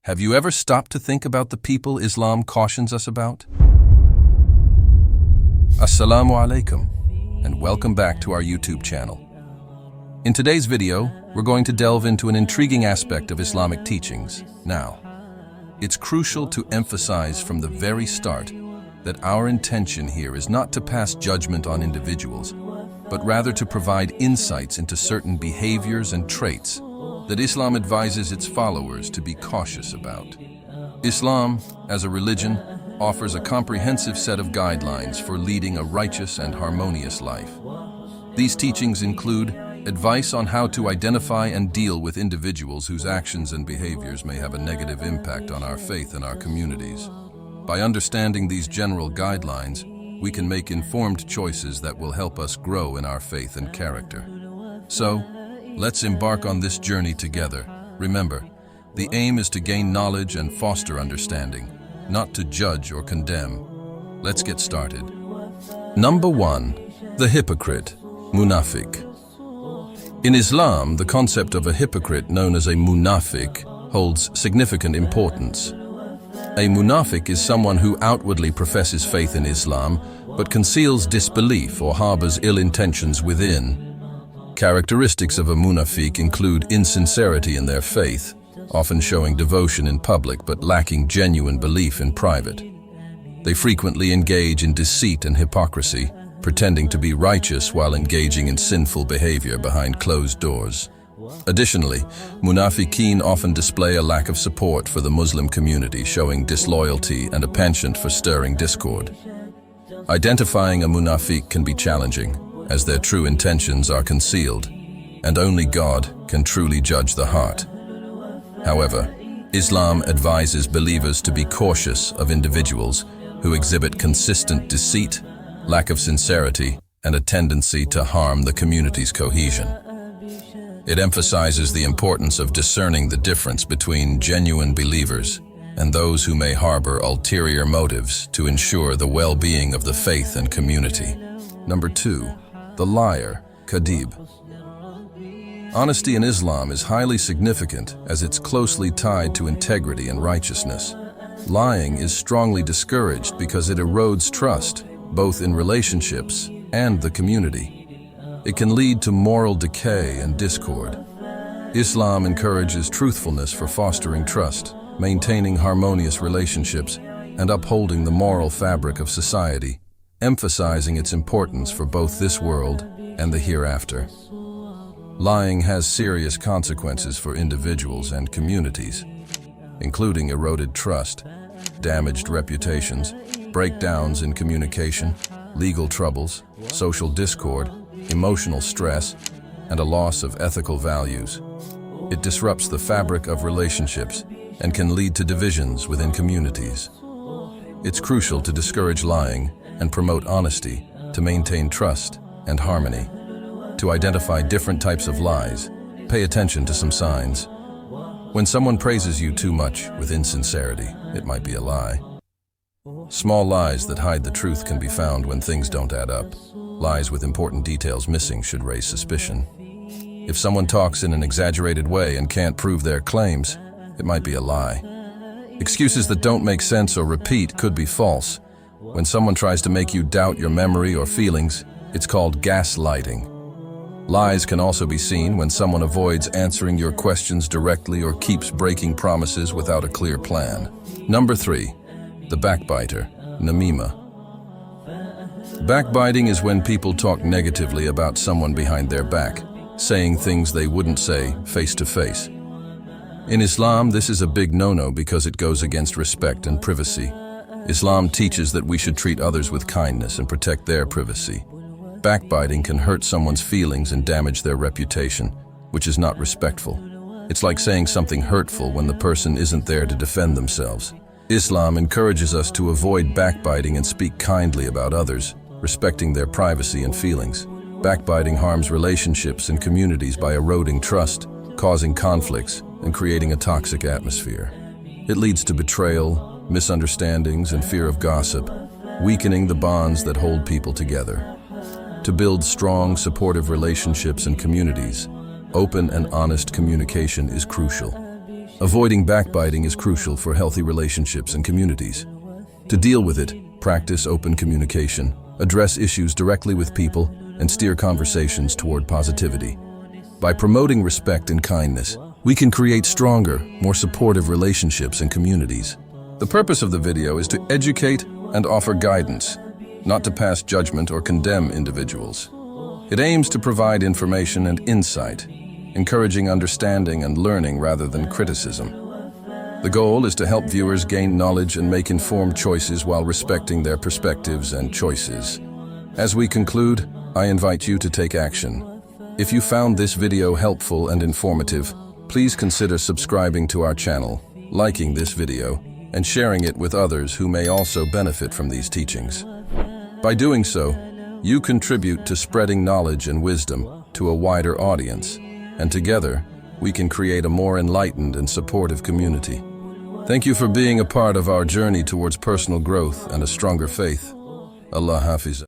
Have you ever stopped to think about the people Islam cautions us about? Assalamu alaikum, and welcome back to our YouTube channel. In today's video, we're going to delve into an intriguing aspect of Islamic teachings. Now, it's crucial to emphasize from the very start that our intention here is not to pass judgment on individuals, but rather to provide insights into certain behaviors and traits that Islam advises its followers to be cautious about. Islam, as a religion, offers a comprehensive set of guidelines for leading a righteous and harmonious life. These teachings include advice on how to identify and deal with individuals whose actions and behaviors may have a negative impact on our faith and our communities. By understanding these general guidelines, we can make informed choices that will help us grow in our faith and character. So, let's embark on this journey together. Remember, the aim is to gain knowledge and foster understanding, not to judge or condemn. Let's get started. Number 1. The hypocrite, munafiq. In Islam, the concept of a hypocrite known as a munafiq holds significant importance. A munafiq is someone who outwardly professes faith in Islam, but conceals disbelief or harbors ill intentions within. Characteristics of a munafiq include insincerity in their faith, often showing devotion in public but lacking genuine belief in private. They frequently engage in deceit and hypocrisy, pretending to be righteous while engaging in sinful behavior behind closed doors. Additionally, munafiqeen often display a lack of support for the Muslim community, showing disloyalty and a penchant for stirring discord. Identifying a munafiq can be challenging, as their true intentions are concealed, and only God can truly judge the heart. However, Islam advises believers to be cautious of individuals who exhibit consistent deceit, lack of sincerity, and a tendency to harm the community's cohesion. It emphasizes the importance of discerning the difference between genuine believers and those who may harbor ulterior motives to ensure the well-being of the faith and community. Number 2. The liar, kadhib. Honesty in Islam is highly significant as it's closely tied to integrity and righteousness. Lying is strongly discouraged because it erodes trust, both in relationships and the community. It can lead to moral decay and discord. Islam encourages truthfulness for fostering trust, maintaining harmonious relationships, and upholding the moral fabric of society, emphasizing its importance for both this world and the hereafter. Lying has serious consequences for individuals and communities, including eroded trust, damaged reputations, breakdowns in communication, legal troubles, social discord, emotional stress, and a loss of ethical values. It disrupts the fabric of relationships and can lead to divisions within communities. It's crucial to discourage lying and promote honesty to maintain trust and harmony. To identify different types of lies, pay attention to some signs. When someone praises you too much with insincerity, it might be a lie. Small lies that hide the truth can be found when things don't add up. Lies with important details missing should raise suspicion. If someone talks in an exaggerated way and can't prove their claims, it might be a lie. Excuses that don't make sense or repeat could be false. When someone tries to make you doubt your memory or feelings, it's called gaslighting. Lies can also be seen when someone avoids answering your questions directly or keeps breaking promises without a clear plan. Number 3. The backbiter, namima. Backbiting is when people talk negatively about someone behind their back, saying things they wouldn't say face to face. In Islam, this is a big no-no because it goes against respect and privacy. Islam teaches that we should treat others with kindness and protect their privacy. Backbiting can hurt someone's feelings and damage their reputation, which is not respectful. It's like saying something hurtful when the person isn't there to defend themselves. Islam encourages us to avoid backbiting and speak kindly about others, respecting their privacy and feelings. Backbiting harms relationships and communities by eroding trust, causing conflicts, and creating a toxic atmosphere. It leads to betrayal, misunderstandings, and fear of gossip, weakening the bonds that hold people together. To build strong, supportive relationships and communities, open and honest communication is crucial. Avoiding backbiting is crucial for healthy relationships and communities. To deal with it, practice open communication, address issues directly with people, and steer conversations toward positivity. By promoting respect and kindness, we can create stronger, more supportive relationships and communities. The purpose of the video is to educate and offer guidance, not to pass judgment or condemn individuals. It aims to provide information and insight, encouraging understanding and learning rather than criticism. The goal is to help viewers gain knowledge and make informed choices while respecting their perspectives and choices. As we conclude, I invite you to take action. If you found this video helpful and informative, please consider subscribing to our channel, liking this video, and sharing it with others who may also benefit from these teachings. By doing so, you contribute to spreading knowledge and wisdom to a wider audience, and together, we can create a more enlightened and supportive community. Thank you for being a part of our journey towards personal growth and a stronger faith. Allah Hafiz.